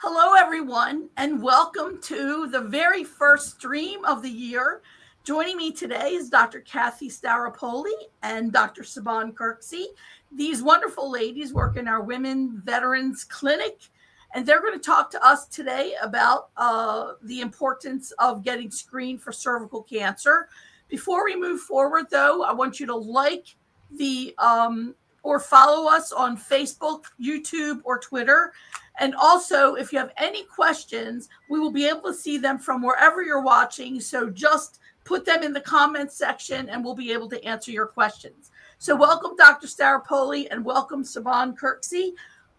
Hello, everyone, and welcome to the very first stream of the year. Joining me today is Dr. Kathy Staropoli and Dr. Saban Kirksey. These wonderful ladies work in our Women Veterans Clinic, and they're going to talk to us today about the importance of getting screened for cervical cancer. Before we move forward, though, I want you to like the or follow us on Facebook, YouTube, or Twitter. And also, if you have any questions, we will be able to see them from wherever you're watching. So just put them in the comments section and we'll be able to answer your questions. So welcome, Dr. Staropoli, and welcome, Saban Kirksey.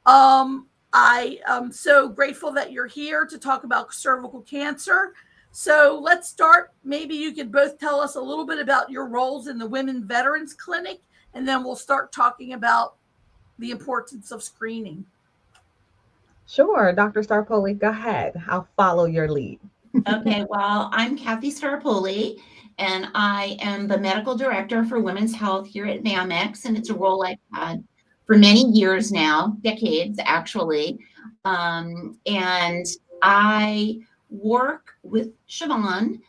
I am so grateful that you're here to talk about cervical cancer. So let's start. Maybe you could both tell us a little bit about your roles in the Women Veterans Clinic, and then we'll start talking about the importance of screening. Sure, Dr. Starpoli, go ahead. I'll follow your lead. Okay, well, I'm Kathy Staropoli, and I am the medical director for women's health here at VAMX, and it's a role I've had for many years now, decades actually. And I work with Siobhan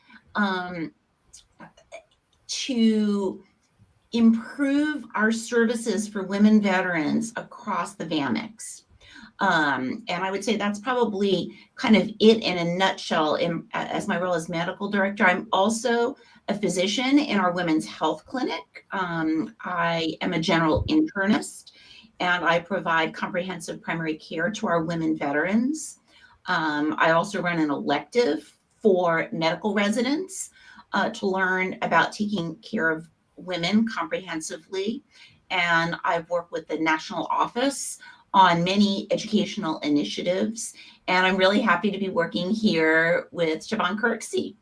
to improve our services for women veterans across the VAMX. And I would say that's probably kind of it in a nutshell as my role as medical director. I'm also a physician in our women's health clinic. I am a general internist and I provide comprehensive primary care to our women veterans. I also run an elective for medical residents to learn about taking care of women comprehensively. And I've worked with the national office on many educational initiatives. And I'm really happy to be working here with Siobhan Kirksey.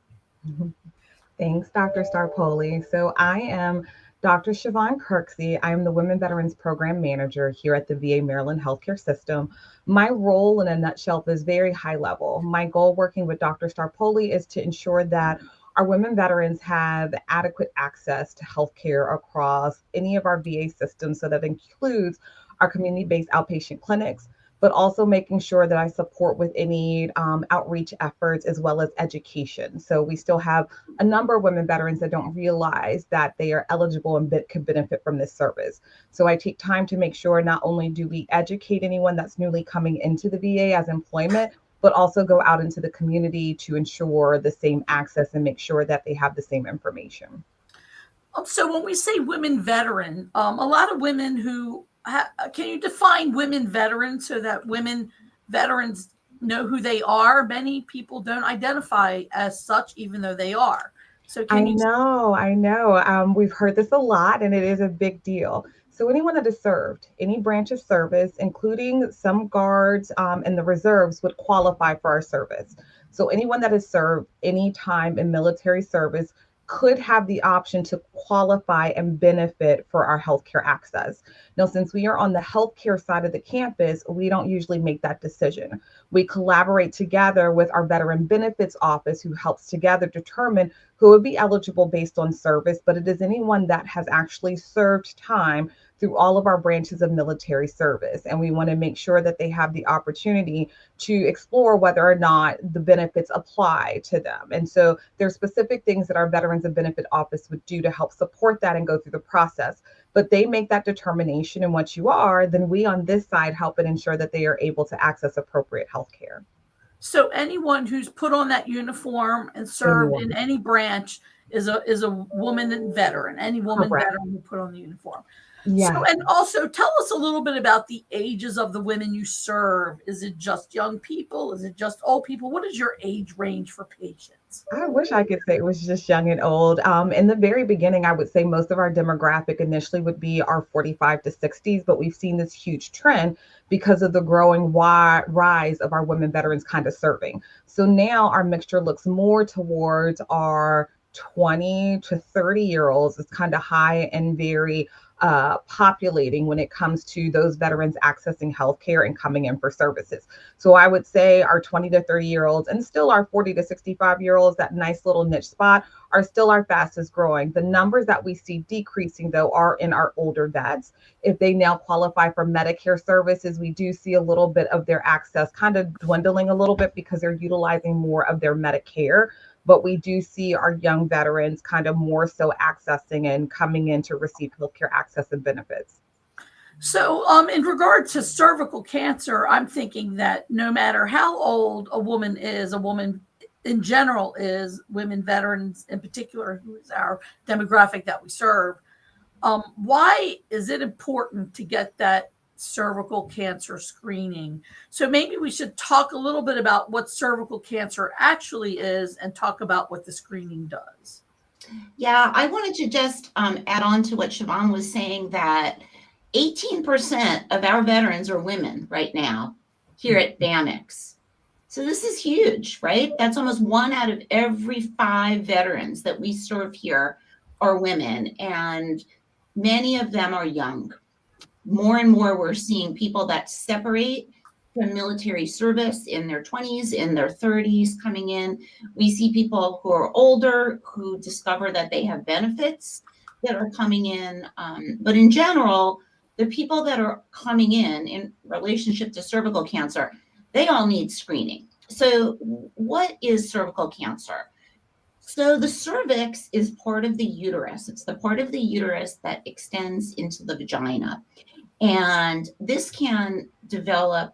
Thanks, Dr. Starpoli. So I am Dr. Siobhan Kirksey. I'm the Women Veterans Program Manager here at the VA Maryland Healthcare System. My role in a nutshell is very high level. My goal working with Dr. Starpoli is to ensure that our women veterans have adequate access to healthcare across any of our VA systems. So that includes our community-based outpatient clinics, but also making sure that I support with any outreach efforts as well as education. So we still have a number of women veterans that don't realize that they are eligible and could benefit from this service. So I take time to make sure not only do we educate anyone that's newly coming into the VA as employment, but also go out into the community to ensure the same access and make sure that they have the same information. So when we say women veteran, a lot of women who can you define women veterans so that women veterans know who they are? Many people don't identify as such, even though they are. So I can you? know, I know. We've heard this a lot, and it is a big deal. So anyone that has served any branch of service, including some guards and the reserves, would qualify for our service. So anyone that has served any time in military service could have the option to qualify and benefit for our healthcare access. Now, since we are on the healthcare side of the campus, we don't usually make that decision. We collaborate together with our Veteran Benefits Office, who helps together determine who would be eligible based on service, but it is anyone that has actually served time through all of our branches of military service. And we want to make sure that they have the opportunity to explore whether or not the benefits apply to them. And so there's specific things that our Veterans and Benefit Office would do to help support that and go through the process. But they make that determination. And once you are, then we on this side help and ensure that they are able to access appropriate health care. So anyone who's put on that uniform and served in any branch is a woman veteran. Any woman Correct. veteran who put on the uniform. So, Yes. and also tell us a little bit about the ages of the women you serve. Is it just young people? Is it just old people? What is your age range for patients? I wish I could say it was just young and old. In the very beginning, I would say most of our demographic initially would be our 45 to 60s, but we've seen this huge trend because of the growing rise of our women veterans kind of serving. So now our mixture looks more towards our 20 to 30-year-olds. It's kind of high and very populating when it comes to those veterans accessing healthcare and coming in for services. So I would say our 20 to 30-year-olds and still our 40 to 65-year-olds, that nice little niche spot, are still our fastest growing. The numbers that we see decreasing, though, are in our older vets. If they now qualify for Medicare services, we do see a little bit of their access kind of dwindling a little bit because they're utilizing more of their Medicare. But we do see our young veterans kind of more so accessing and coming in to receive healthcare access and benefits. So, in regard to cervical cancer, I'm thinking that no matter how old a woman is, a woman in general is, women veterans in particular, who is our demographic that we serve, why is it important to get that cervical cancer screening? So maybe we should talk a little bit about what cervical cancer actually is and talk about what the screening does. Yeah, I wanted to just add on to what Siobhan was saying, that 18% of our veterans are women right now here at VAMIX. So this is huge, right? That's almost 1 out of every 5 veterans that we serve here are women, and many of them are young. More and more, we're seeing people that separate from military service in their 20s, in their 30s coming in. We see people who are older who discover that they have benefits that are coming in. But in general, the people that are coming in relationship to cervical cancer, they all need screening. So what is cervical cancer? So the cervix is part of the uterus. It's the part of the uterus that extends into the vagina. And this can develop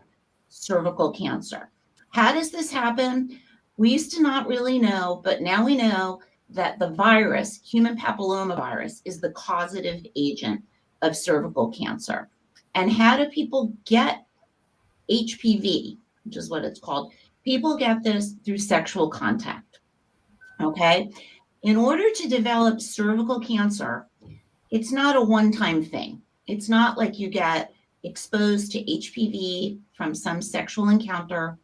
cervical cancer. How does this happen? We used to not really know, but now we know that the virus, human papillomavirus, is the causative agent of cervical cancer. And how do people get HPV, which is what it's called? People get this through sexual contact. Okay. In order to develop cervical cancer, it's not a one-time thing. It's not like you get exposed to HPV from some sexual encounter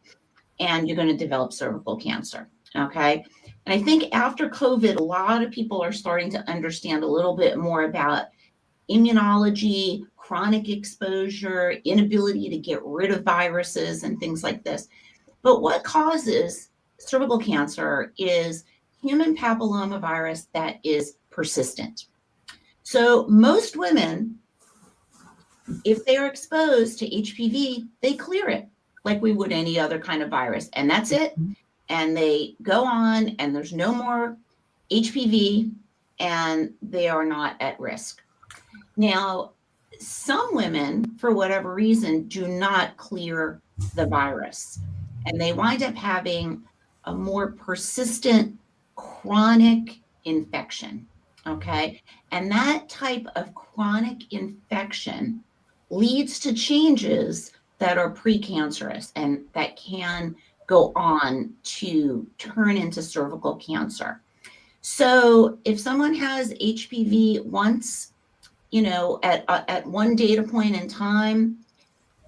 and you're going to develop cervical cancer. Okay. And I think after COVID, a lot of people are starting to understand a little bit more about immunology, chronic exposure, inability to get rid of viruses and things like this. But what causes cervical cancer is human papillomavirus that is persistent. So most women, if they're exposed to HPV, they clear it like we would any other kind of virus. And that's it. And they go on and there's no more HPV and they are not at risk. Now, some women, for whatever reason, do not clear the virus. And they wind up having a more persistent chronic infection. Okay. And that type of chronic infection leads to changes that are precancerous and that can go on to turn into cervical cancer. So if someone has HPV once, at one data point in time,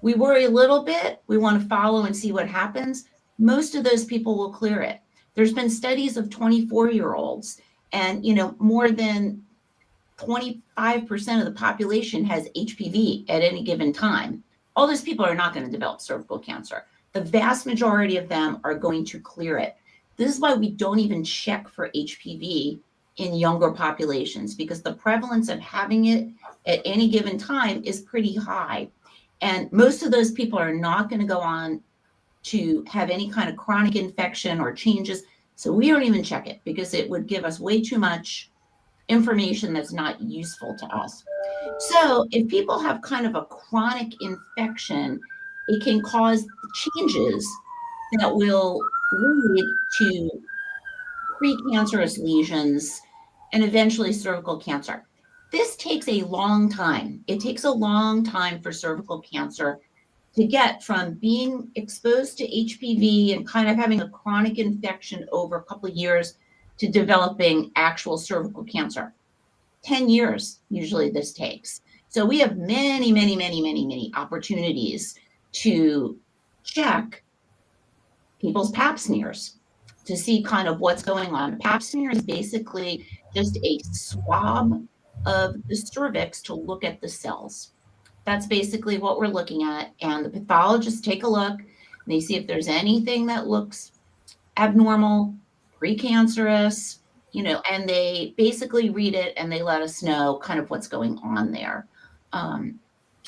we worry a little bit. We want to follow and see what happens. Most of those people will clear it. There's been studies of 24-year-olds, and more than 25% of the population has HPV at any given time. All those people are not going to develop cervical cancer. The vast majority of them are going to clear it. This is why we don't even check for HPV in younger populations, because the prevalence of having it at any given time is pretty high. And most of those people are not going to go on to have any kind of chronic infection or changes. So we don't even check it because it would give us way too much information that's not useful to us. So if people have kind of a chronic infection, it can cause changes that will lead to precancerous lesions and eventually cervical cancer. This takes a long time. It takes a long time for cervical cancer to get from being exposed to HPV and kind of having a chronic infection over a couple of years to developing actual cervical cancer. 10 years usually this takes. So we have many, many, many, many, many opportunities to check people's pap smears to see kind of what's going on. Pap smear is basically just a swab of the cervix to look at the cells. That's basically what we're looking at. And the pathologists take a look and they see if there's anything that looks abnormal, precancerous, and they basically read it and they let us know kind of what's going on there.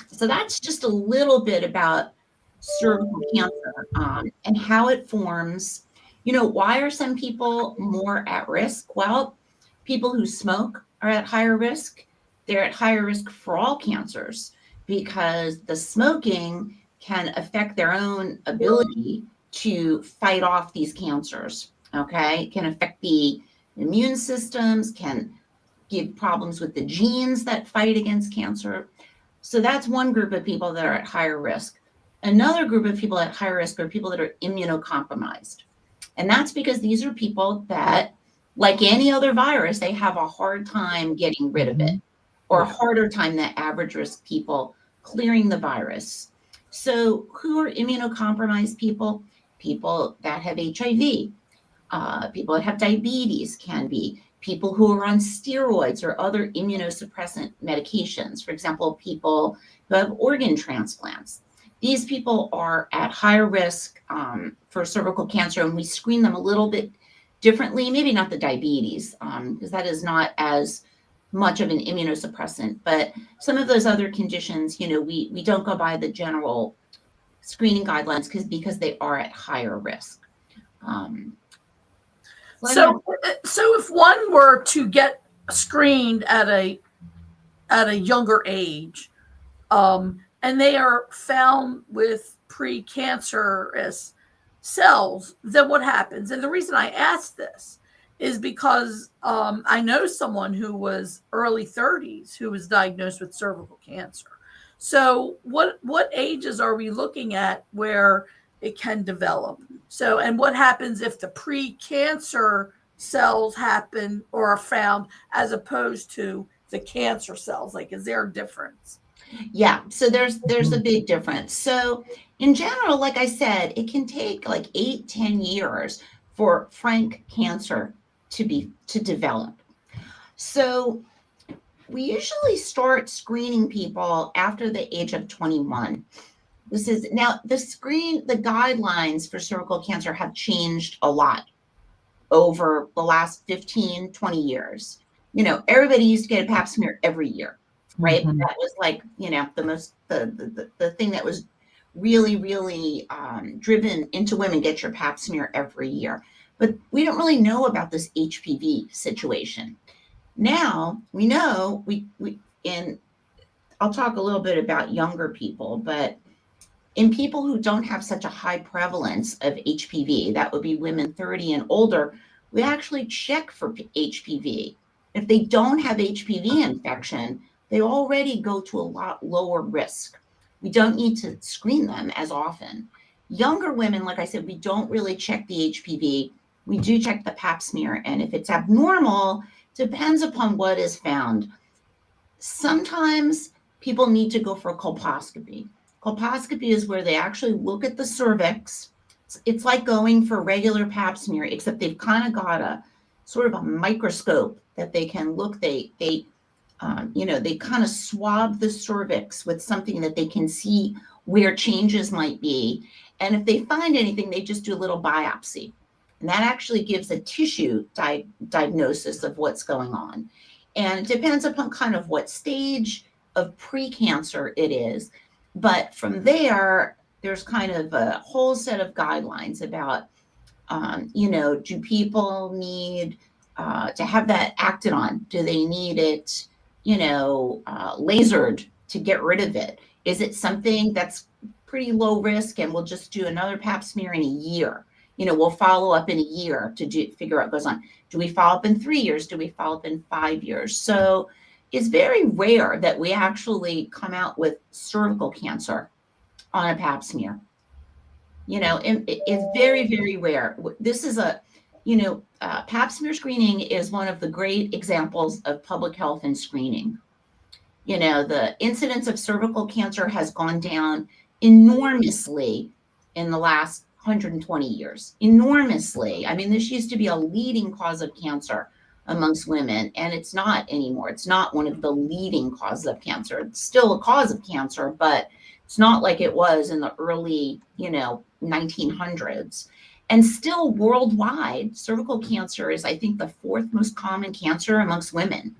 So that's just a little bit about cervical cancer and how it forms. Why are some people more at risk? Well, people who smoke are at higher risk. They're at higher risk for all cancers because the smoking can affect their own ability to fight off these cancers. Okay, it can affect the immune systems, can give problems with the genes that fight against cancer. So that's one group of people that are at higher risk. Another group of people at higher risk are people that are immunocompromised. And that's because these are people that, like any other virus, they have a hard time getting rid of it, or a harder time than average risk people clearing the virus. So who are immunocompromised people? People that have HIV, people that have diabetes can be, people who are on steroids or other immunosuppressant medications, for example, people who have organ transplants. These people are at higher risk for cervical cancer, and we screen them a little bit differently, maybe not the diabetes, because that is not as much of an immunosuppressant, but some of those other conditions, we don't go by the general screening guidelines because they are at higher risk. So if one were to get screened at a younger age, and they are found with precancerous cells, then what happens? And the reason I ask this is because I know someone who was early 30s who was diagnosed with cervical cancer. So what ages are we looking at where it can develop? So, and what happens if the pre-cancer cells happen or are found as opposed to the cancer cells? Like, is there a difference? Yeah, so there's a big difference. So in general, like I said, it can take like 8-10 years for frank cancer to develop. So we usually start screening people after the age of 21. This is now the guidelines for cervical cancer have changed a lot over the last 15-20 years. Everybody used to get a pap smear every year, right? Mhm. That was like, the thing that was really, really driven into women, get your pap smear every year. But we don't really know about this HPV situation. Now we know and I'll talk a little bit about younger people, but in people who don't have such a high prevalence of HPV, that would be women 30 and older, we actually check for HPV. If they don't have HPV infection, they already go to a lot lower risk. We don't need to screen them as often. Younger women, like I said, we don't really check the HPV. We do check the pap smear. And if it's abnormal, depends upon what is found. Sometimes people need to go for a colposcopy. Colposcopy is where they actually look at the cervix. It's like going for a regular pap smear, except they've kind of got a sort of a microscope that they can look. They kind of swab the cervix with something that they can see where changes might be. And if they find anything, they just do a little biopsy. And that actually gives a tissue diagnosis of what's going on. And it depends upon kind of what stage of precancer it is. But from there, there's kind of a whole set of guidelines about, do people need to have that acted on? Do they need it, lasered to get rid of it? Is it something that's pretty low risk and we'll just do another pap smear in a year? We'll follow up in a year to figure out what goes on. Do we follow up in 3 years? Do we follow up in 5 years? So it's very rare that we actually come out with cervical cancer on a pap smear. It's very, very rare. This is pap smear screening is one of the great examples of public health and screening. The incidence of cervical cancer has gone down enormously in the last 120 years. Enormously. I mean, this used to be a leading cause of cancer amongst women, and it's not anymore. It's not one of the leading causes of cancer. It's still a cause of cancer, but it's not like it was in the early, 1900s. And still worldwide, cervical cancer is, I think, the fourth most common cancer amongst women,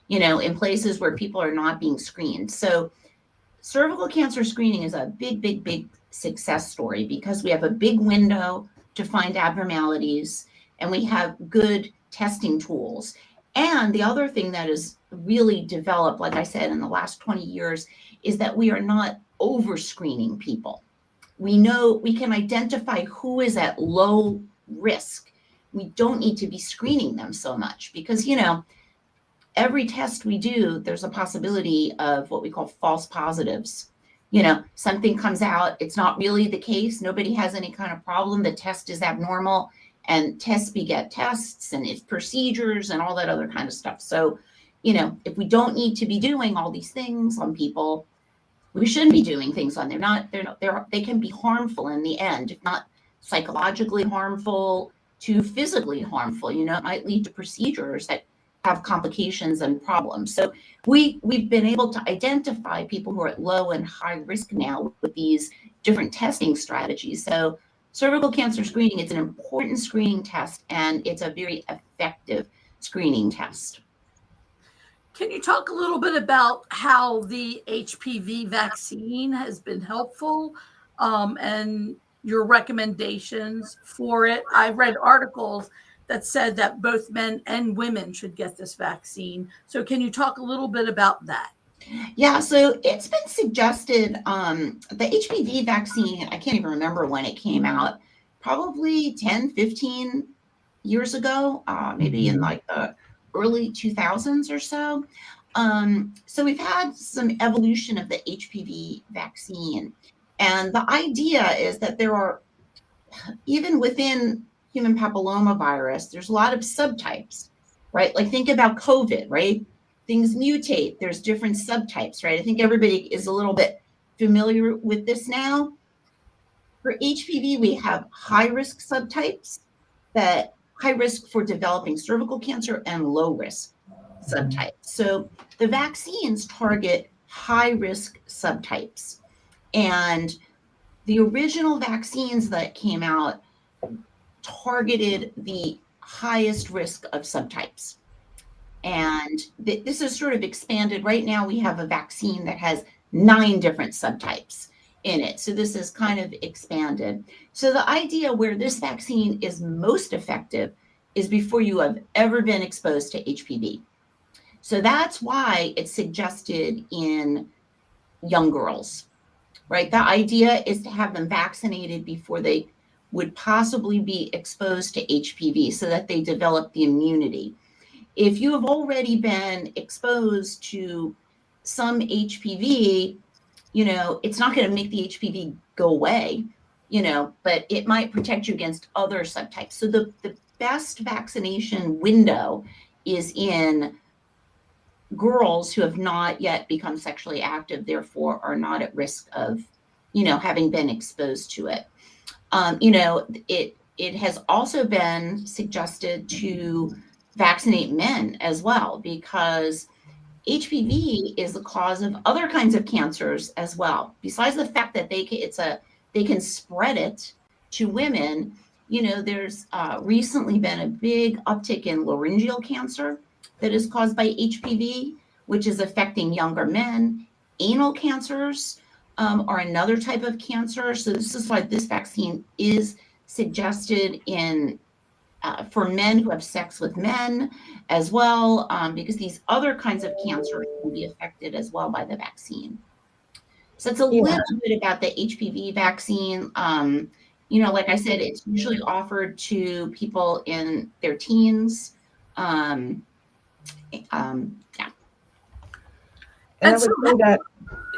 in places where people are not being screened. So cervical cancer screening is a big, big, big success story because we have a big window to find abnormalities and we have good testing tools. And the other thing that is really developed, like I said, in the last 20 years, is that we are not over screening people. We know we can identify who is at low risk. We don't need to be screening them so much because, every test we do, there's a possibility of what we call false positives. Something comes out, it's not really the case. Nobody has any kind of problem. The test is abnormal, and tests beget tests, and it's procedures and all that other kind of stuff. So, if we don't need to be doing all these things on people, we shouldn't be doing things on them. They can be harmful in the end, if not psychologically harmful to physically harmful. It might lead to procedures that have complications and problems. So we've been able to identify people who are at low and high risk now with these different testing strategies. So cervical cancer screening, it's an important screening test, and it's a very effective screening test. Can you talk a little bit about how the HPV vaccine has been helpful, and your recommendations for it? I read articles that said that both men and women should get this vaccine. So can you talk a little bit about that? Yeah, so it's been suggested, the HPV vaccine, I can't even remember when it came out, probably 10, 15 years ago, maybe in like the early 2000s or so. So we've had some evolution of the HPV vaccine. And the idea is that there are, even within human papillomavirus, there's a lot of subtypes, right? Like think about COVID, right? Things mutate, there's different subtypes, right? I think everybody is a little bit familiar with this now. For HPV, we have high risk subtypes, that high risk for developing cervical cancer, and low risk subtypes. So the vaccines target high risk subtypes. And the original vaccines that came out targeted the highest risk of subtypes. And this is sort of expanded. Right now, we have a vaccine that has 9 different subtypes in it. So this is kind of expanded. So the idea where this vaccine is most effective is before you have ever been exposed to HPV. So that's why it's suggested in young girls, right? The idea is to have them vaccinated before they would possibly be exposed to HPV so that they develop the immunity. If you have already been exposed to some HPV, it's not going to make the HPV go away, but it might protect you against other subtypes. So the best vaccination window is in girls who have not yet become sexually active, therefore are not at risk of, having been exposed to it. It has also been suggested to vaccinate men as well, because HPV is the cause of other kinds of cancers as well. Besides the fact that they can spread it to women, there's recently been a big uptick in laryngeal cancer that is caused by HPV, which is affecting younger men. Anal cancers are another type of cancer. So this is why this vaccine is suggested for men who have sex with men as well, because these other kinds of cancers can be affected as well by the vaccine. So it's a little bit about the HPV vaccine. Like I said, it's usually offered to people in their teens. Yeah. And I would say that,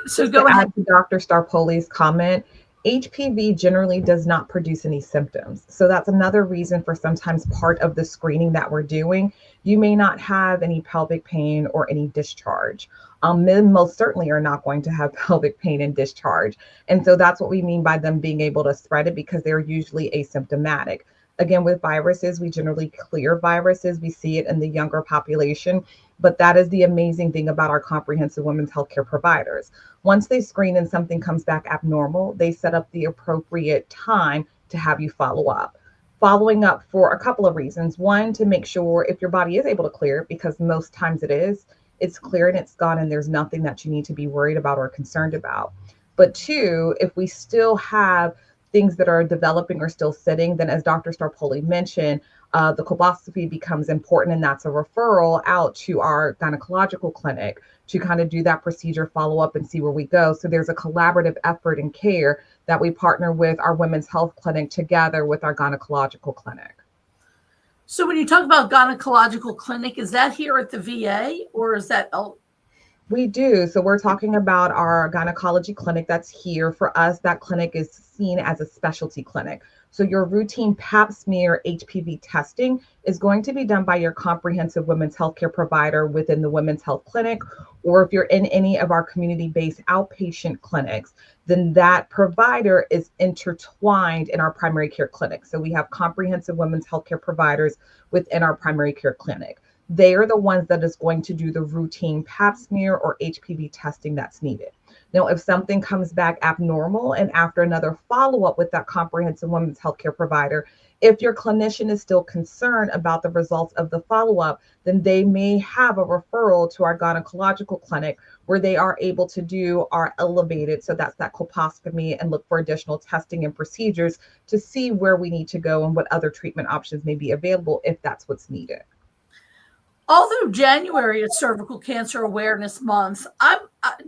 so just go to ahead. add to Dr. Staropoli's comment, HPV generally does not produce any symptoms. So that's another reason for sometimes part of the screening that we're doing. You may not have any pelvic pain or any discharge. Men most certainly are not going to have pelvic pain and discharge. And so that's what we mean by them being able to spread it, because they're usually asymptomatic. Again, with viruses, we generally clear viruses. We see it in the younger population, but that is the amazing thing about our comprehensive women's healthcare providers. Once they screen and something comes back abnormal, they set up the appropriate time to have you follow up. Following up for a couple of reasons. One, to make sure if your body is able to clear it, because most times it is, it's clear and it's gone and there's nothing that you need to be worried about or concerned about. But two, if we still have things that are developing or still sitting, then as Dr. Staropoli mentioned, the colposcopy becomes important, and that's a referral out to our gynecological clinic to kind of do that procedure, follow up, and see where we go. So there's a collaborative effort and care that we partner with our women's health clinic together with our gynecological clinic. So when you talk about gynecological clinic, is that here at the VA or is that We do. So we're talking about our gynecology clinic that's here. For us, that clinic is seen as a specialty clinic. So your routine pap smear HPV testing is going to be done by your comprehensive women's healthcare provider within the women's health clinic, or if you're in any of our community-based outpatient clinics, then that provider is intertwined in our primary care clinic. So we have comprehensive women's healthcare providers within our primary care clinic. They are the ones that is going to do the routine pap smear or HPV testing that's needed. Now, if something comes back abnormal and after another follow-up with that comprehensive women's healthcare provider, if your clinician is still concerned about the results of the follow-up, then they may have a referral to our gynecological clinic where they are able to do our elevated, so that's that colposcopy, and look for additional testing and procedures to see where we need to go and what other treatment options may be available if that's what's needed. Although January is Cervical Cancer Awareness Month,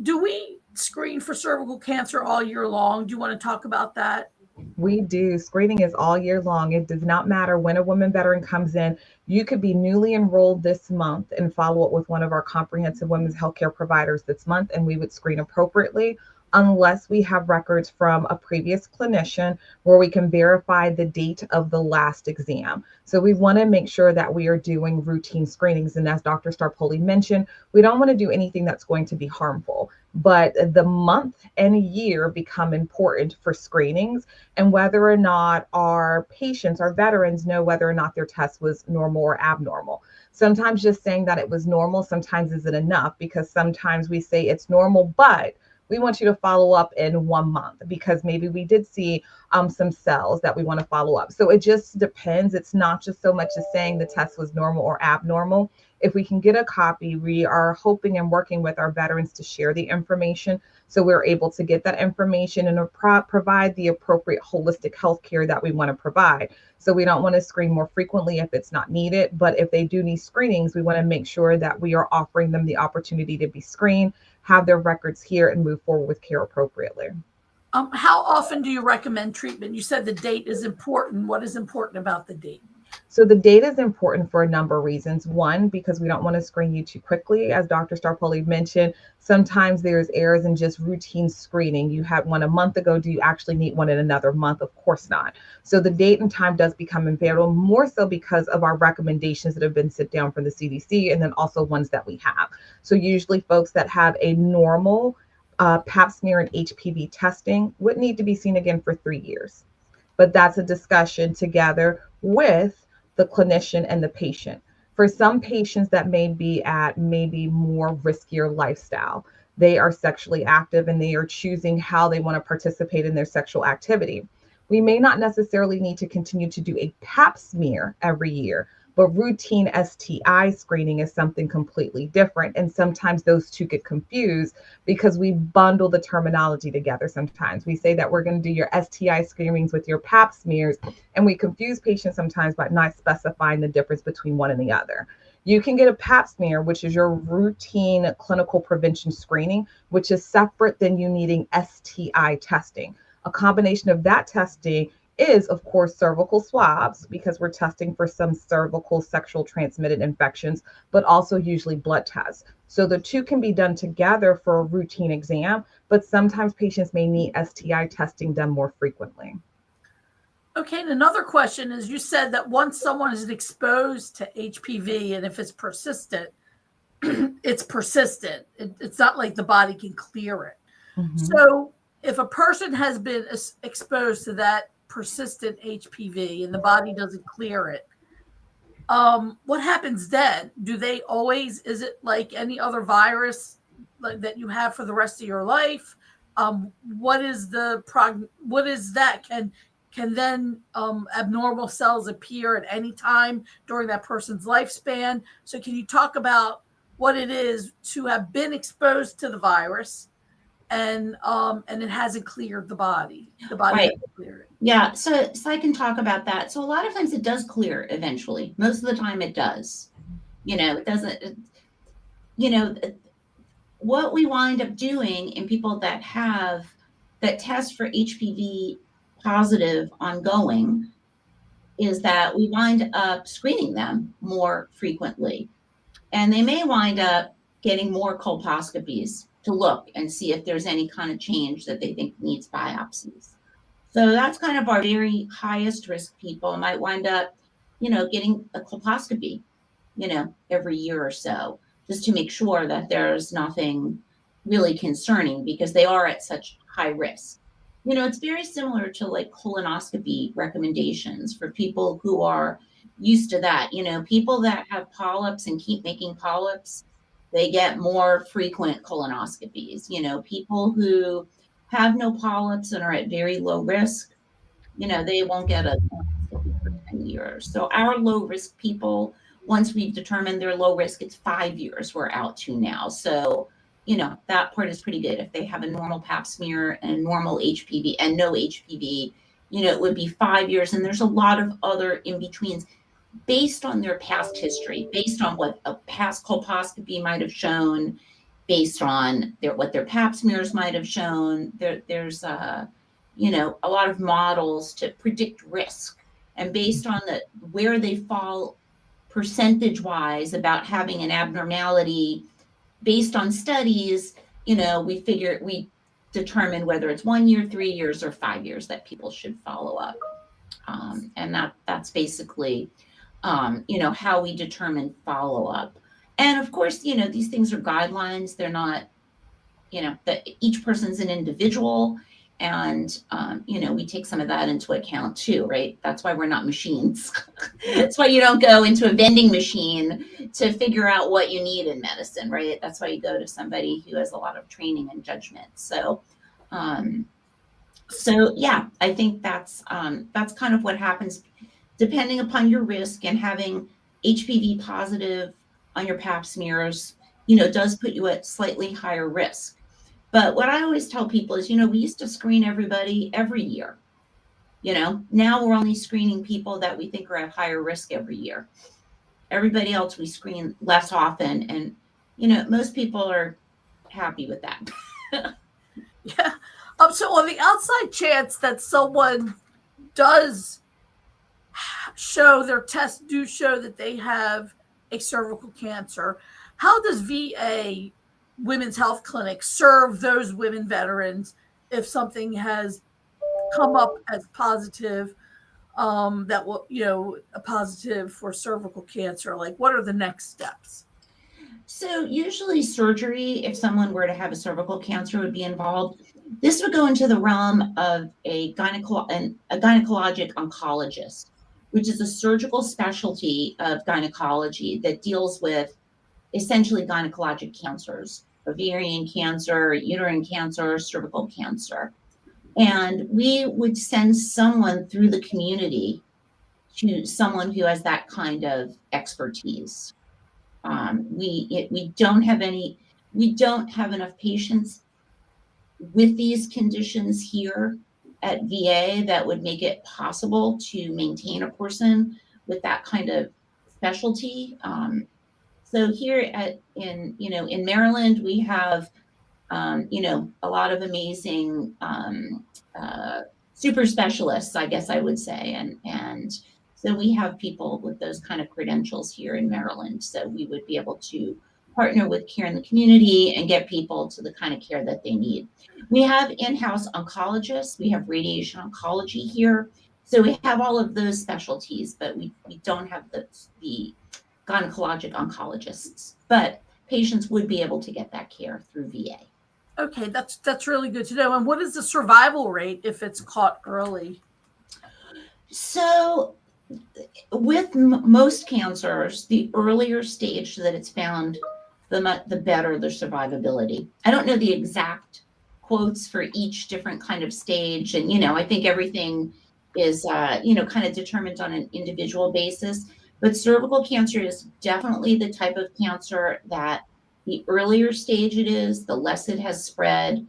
do we screen for cervical cancer all year long? Do you want to talk about that? We do. Screening is all year long. It does not matter when a woman veteran comes in. You could be newly enrolled this month and follow up with one of our comprehensive women's healthcare providers this month, and we would screen appropriately unless we have records from a previous clinician where we can verify the date of the last exam. So we want to make sure that we are doing routine screenings. And as Dr. Staropoli mentioned, we don't want to do anything that's going to be harmful. But the month and year become important for screenings, and whether or not our patients, our veterans, know whether or not their test was normal or abnormal. Sometimes just saying that it was normal sometimes isn't enough, because sometimes we say it's normal, but we want you to follow up in 1 month because maybe we did see some cells that we want to follow up. So it just depends. It's not just so much as saying the test was normal or abnormal. If we can get a copy, we are hoping and working with our veterans to share the information so we're able to get that information and provide the appropriate holistic health care that we want to provide. So we don't want to screen more frequently if it's not needed, but if they do need screenings, we want to make sure that we are offering them the opportunity to be screened, have their records here, and move forward with care appropriately. How often do you recommend treatment? You said the date is important. What is important about the date? So the data is important for a number of reasons. One, because we don't want to screen you too quickly. As Dr. Staropoli mentioned, sometimes there's errors in just routine screening. You had one a month ago. Do you actually need one in another month? Of course not. So the date and time does become invaluable, more so because of our recommendations that have been set down from the CDC, and then also ones that we have. So usually folks that have a normal pap smear and HPV testing would need to be seen again for 3 years. But that's a discussion together with the clinician and the patient. For some patients that may be at maybe more riskier lifestyle, they are sexually active and they are choosing how they want to participate in their sexual activity. We may not necessarily need to continue to do a pap smear every year, but routine STI screening is something completely different. And sometimes those two get confused because we bundle the terminology together. Sometimes we say that we're going to do your STI screenings with your pap smears, and we confuse patients sometimes by not specifying the difference between one and the other. You can get a pap smear, which is your routine clinical prevention screening, which is separate than you needing STI testing. A combination of that testing is, of course, cervical swabs, because we're testing for some cervical sexual transmitted infections, but also usually blood tests. So the two can be done together for a routine exam, but sometimes patients may need STI testing done more frequently. Okay, and another question is, you said that once someone is exposed to HPV and if it's persistent, it's persistent. It's not like the body can clear it. Mhm. So if a person has been exposed to that persistent HPV and the body doesn't clear it, what happens then? Do they always, is it like any other virus like that you have for the rest of your life? What is what is that? Can then abnormal cells appear at any time during that person's lifespan? So can you talk about what it is to have been exposed to the virus and it hasn't cleared the body? The body Right. hasn't cleared it. Yeah, so I can talk about that. So a lot of times it does clear eventually. Most of the time it does. It doesn't, you know, what we wind up doing in people that test for HPV positive ongoing is that we wind up screening them more frequently. And they may wind up getting more colposcopies to look and see if there's any kind of change that they think needs biopsies. So that's kind of our very highest risk people might wind up, getting a colposcopy, every year or so, just to make sure that there's nothing really concerning because they are at such high risk. It's very similar to like colonoscopy recommendations for people who are used to that. People that have polyps and keep making polyps, they get more frequent colonoscopies. People who have no polyps and are at very low risk, they won't get a colonoscopy for 10 years. So our low risk people, once we've determined they're low risk, it's 5 years we're out to now. So, that part is pretty good. If they have a normal pap smear and normal HPV and no HPV, it would be 5 years. And there's a lot of other in-betweens based on their past history, based on what a past colposcopy might have shown, based on what their pap smears might have shown. There's a lot of models to predict risk. And based on where they fall percentage-wise about having an abnormality, based on studies, we determine whether it's 1 year, 3 years, or 5 years that people should follow up. And that's basically, how we determine follow-up. And of course, these things are guidelines. They're not, that each person's an individual. And, we take some of that into account too, right? That's why we're not machines. That's why you don't go into a vending machine to figure out what you need in medicine, right? That's why you go to somebody who has a lot of training and judgment. So yeah, I think that's kind of what happens depending upon your risk, and having HPV positive on your pap smears, does put you at slightly higher risk. But what I always tell people is, we used to screen everybody every year. Now we're only screening people that we think are at higher risk every year. Everybody else we screen less often. And, most people are happy with that. Yeah. So on the outside chance that someone does show their tests do show that they have a cervical cancer, how does VA Women's Health Clinic serve those women veterans if something has come up as positive, that will, a positive for cervical cancer? Like, what are the next steps? So usually surgery, if someone were to have a cervical cancer, would be involved. This would go into the realm of a gynecologic oncologist, which is a surgical specialty of gynecology that deals with essentially gynecologic cancers, ovarian cancer, uterine cancer, cervical cancer. And we would send someone through the community to someone who has that kind of expertise. We don't have enough patients with these conditions here at VA that would make it possible to maintain a person with that kind of specialty. So here in Maryland, we have, a lot of amazing super specialists, I guess I would say. And so we have people with those kind of credentials here in Maryland. So we would be able to partner with care in the community and get people to the kind of care that they need. We have in-house oncologists. We have radiation oncology here. So we have all of those specialties, but we don't have the gynecologic oncologists. But patients would be able to get that care through VA. Okay, that's really good to know. And what is the survival rate if it's caught early? So with most cancers, the earlier stage that it's found, the better the survivability. I don't know the exact quotes for each different kind of stage. And, I think everything is, kind of determined on an individual basis. But cervical cancer is definitely the type of cancer that the earlier stage it is, the less it has spread,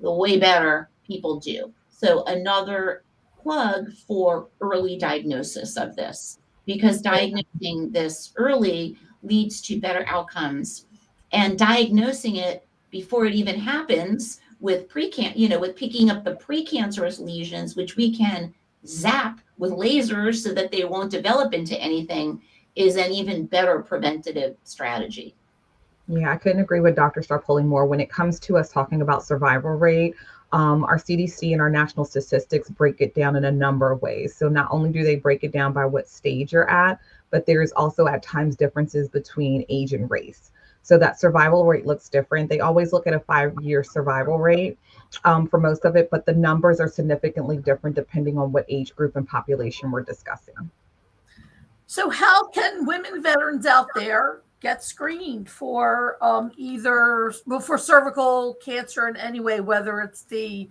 the way better people do. So another plug for early diagnosis of this, because diagnosing this early leads to better outcomes, and diagnosing it before it even happens with with picking up the precancerous lesions, which we can zap with lasers so that they won't develop into anything, is an even better preventative strategy. Yeah, I couldn't agree with Dr. Staropoli more. When it comes to us talking about survival rate, our CDC and our national statistics break it down in a number of ways. So not only do they break it down by what stage you're at, but there's also at times differences between age and race. So that survival rate looks different. They always look at a 5-year survival rate for most of it, but the numbers are significantly different depending on what age group and population we're discussing. So, how can women veterans out there get screened for for cervical cancer in any way, whether it's the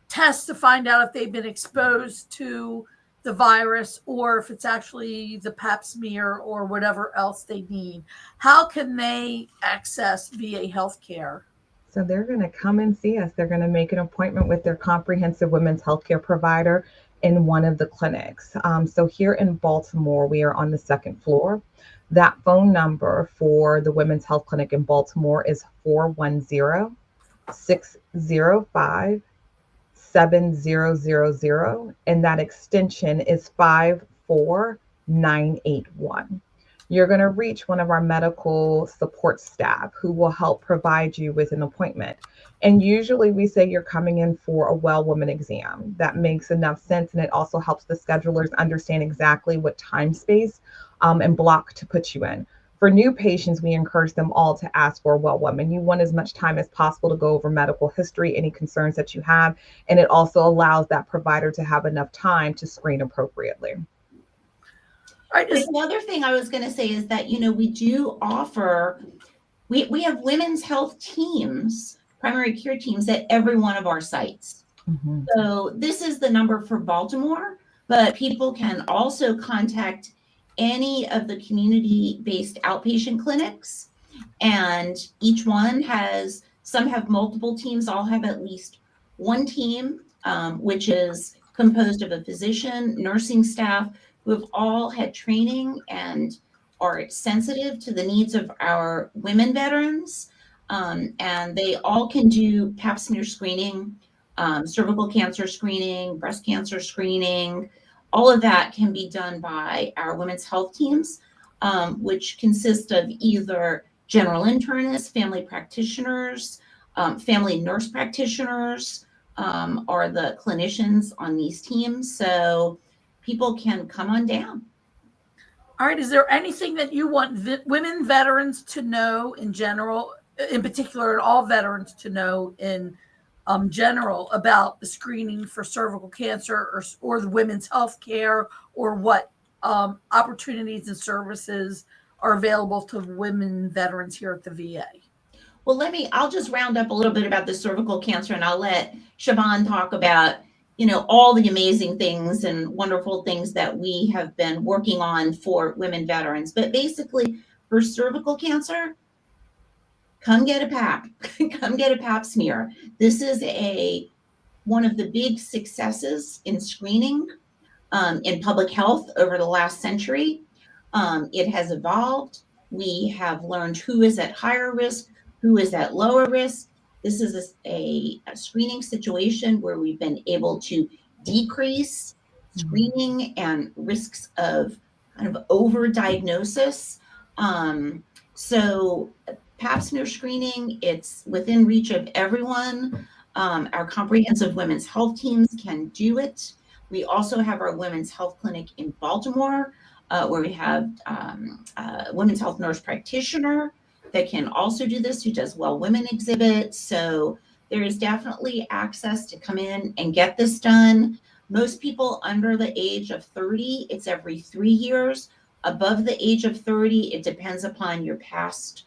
test to find out if they've been exposed to the virus or if it's actually the pap smear or whatever else they need? How can they access VA healthcare? So they're going to come and see us. They're going to make an appointment with their comprehensive women's healthcare provider in one of the clinics. So here in Baltimore, we are on the second floor. That phone number for the Women's Health Clinic in Baltimore is 410-605-7000, and that extension is 54981. You're going to reach one of our medical support staff who will help provide you with an appointment. And usually we say you're coming in for a well woman exam. That makes enough sense. And it also helps the schedulers understand exactly what time space and block to put you in. For new patients, we encourage them all to ask for a well woman. You want as much time as possible to go over medical history, any concerns that you have. And it also allows that provider to have enough time to screen appropriately. Right. The other thing I was going to say is that, we do offer, we have women's health teams, primary care teams at every one of our sites. Mm-hmm. So this is the number for Baltimore, but people can also contact any of the community-based outpatient clinics. And each one some have multiple teams, all have at least one team, which is composed of a physician, nursing staff, who have all had training and are sensitive to the needs of our women veterans. And they all can do pap smear screening, cervical cancer screening, breast cancer screening. All of that can be done by our women's health teams, which consist of either general internists, family practitioners, family nurse practitioners, are the clinicians on these teams. So people can come on down. All right. Is there anything that you want women veterans to know in general, in particular, and all veterans to know in general about the screening for cervical cancer or the women's health care, or what opportunities and services are available to women veterans here at the VA? Well, I'll just round up a little bit about the cervical cancer, and I'll let Siobhan talk about all the amazing things and wonderful things that we have been working on for women veterans. But basically, for cervical cancer, come get a pap, come get a pap smear. This is one of the big successes in screening in public health over the last century. It has evolved. We have learned who is at higher risk, who is at lower risk. This is a screening situation where we've been able to decrease screening and risks of kind of over-diagnosis. So pap smear screening, it's within reach of everyone. Our comprehensive women's health teams can do it. We also have our women's health clinic in Baltimore, where we have a women's health nurse practitioner that can also do this, who does well women exhibits. So there is definitely access to come in and get this done. Most people under the age of 30, it's every 3 years. Above the age of 30, it depends upon your past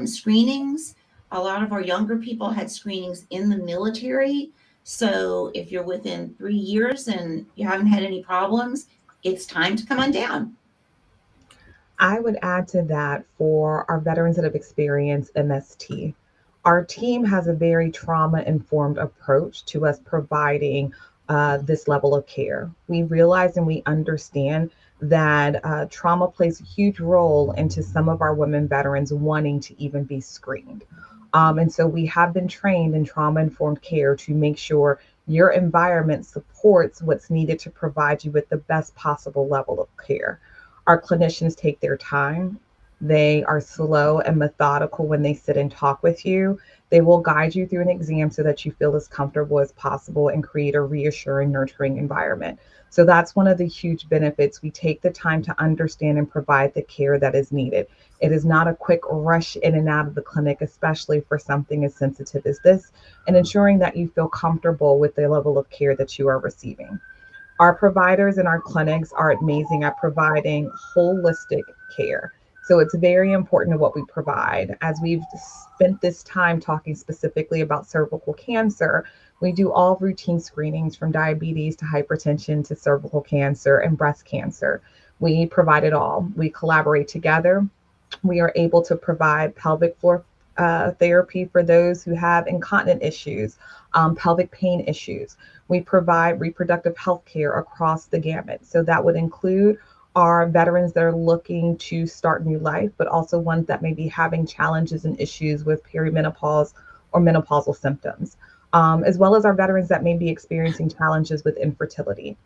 screenings. A lot of our younger people had screenings in the military. So if you're within 3 years and you haven't had any problems, it's time to come on down. I would add to that for our veterans that have experienced MST. Our team has a very trauma informed approach to us providing this level of care. We realize and we understand that trauma plays a huge role into some of our women veterans wanting to even be screened. And so we have been trained in trauma informed care to make sure your environment supports what's needed to provide you with the best possible level of care. Our clinicians take their time. They are slow and methodical when they sit and talk with you. They will guide you through an exam so that you feel as comfortable as possible and create a reassuring, nurturing environment. So that's one of the huge benefits. We take the time to understand and provide the care that is needed. It is not a quick rush in and out of the clinic, especially for something as sensitive as this, and ensuring that you feel comfortable with the level of care that you are receiving. Our providers in our clinics are amazing at providing holistic care. So it's very important to what we provide. As we've spent this time talking specifically about cervical cancer, we do all routine screenings from diabetes to hypertension to cervical cancer and breast cancer. We provide it all. We collaborate together. We are able to provide pelvic floor therapy for those who have incontinent issues, pelvic pain issues. We provide reproductive health care across the gamut. So that would include our veterans that are looking to start new life, but also ones that may be having challenges and issues with perimenopause or menopausal symptoms, as well as our veterans that may be experiencing challenges with infertility.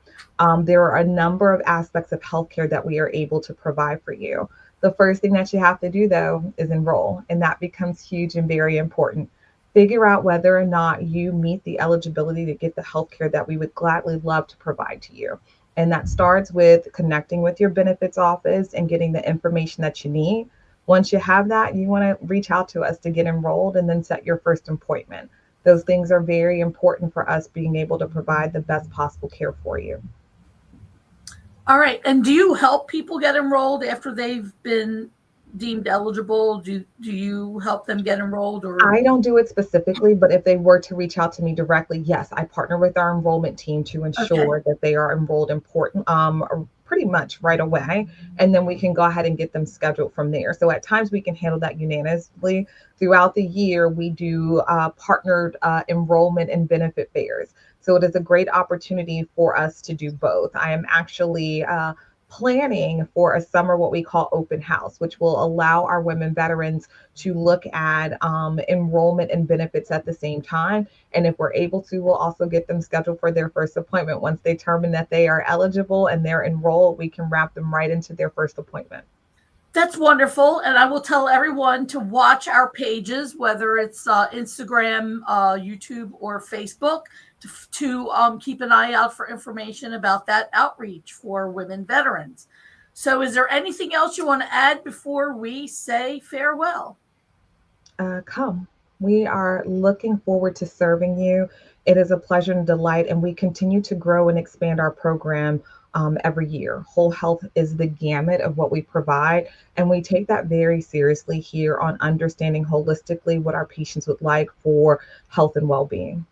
There are a number of aspects of healthcare that we are able to provide for you. The first thing that you have to do, though, is enroll, and that becomes huge and very important. Figure out whether or not you meet the eligibility to get the healthcare that we would gladly love to provide to you. And that starts with connecting with your benefits office and getting the information that you need. Once you have that, you want to reach out to us to get enrolled and then set your first appointment. Those things are very important for us being able to provide the best possible care for you. All right. And do you help people get enrolled after they've been deemed eligible? Do you help them get enrolled, or? I don't do it specifically, but if they were to reach out to me directly, yes, I partner with our enrollment team to Okay. ensure that they are enrolled pretty much right away. And then we can go ahead and get them scheduled from there. So at times we can handle that unanimously. Throughout the year, we do partnered enrollment and benefit fairs. So it is a great opportunity for us to do both. I am actually planning for a summer what we call open house, which will allow our women veterans to look at enrollment and benefits at the same time. And if we're able to, we'll also get them scheduled for their first appointment. Once they determine that they are eligible and they're enrolled, we can wrap them right into their first appointment. That's wonderful. And I will tell everyone to watch our pages, whether it's Instagram, YouTube, or Facebook, to keep an eye out for information about that outreach for women veterans. So, is there anything else you want to add before we say farewell? Come. We are looking forward to serving you. It is a pleasure and delight, and we continue to grow and expand our program every year. Whole health is the gamut of what we provide, and we take that very seriously here on understanding holistically what our patients would like for health and well-being.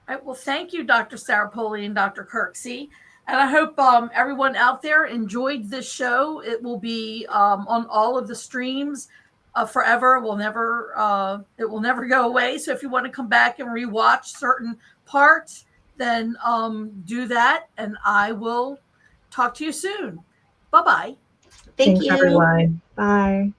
All right, well, thank you, Dr. Staropoli and Dr. Kirksey. And I hope everyone out there enjoyed this show. It will be on all of the streams forever. It will never go away. So if you want to come back and rewatch certain parts, then do that. And I will talk to you soon. Bye-bye. Thank Thanks, you. everyone. Bye.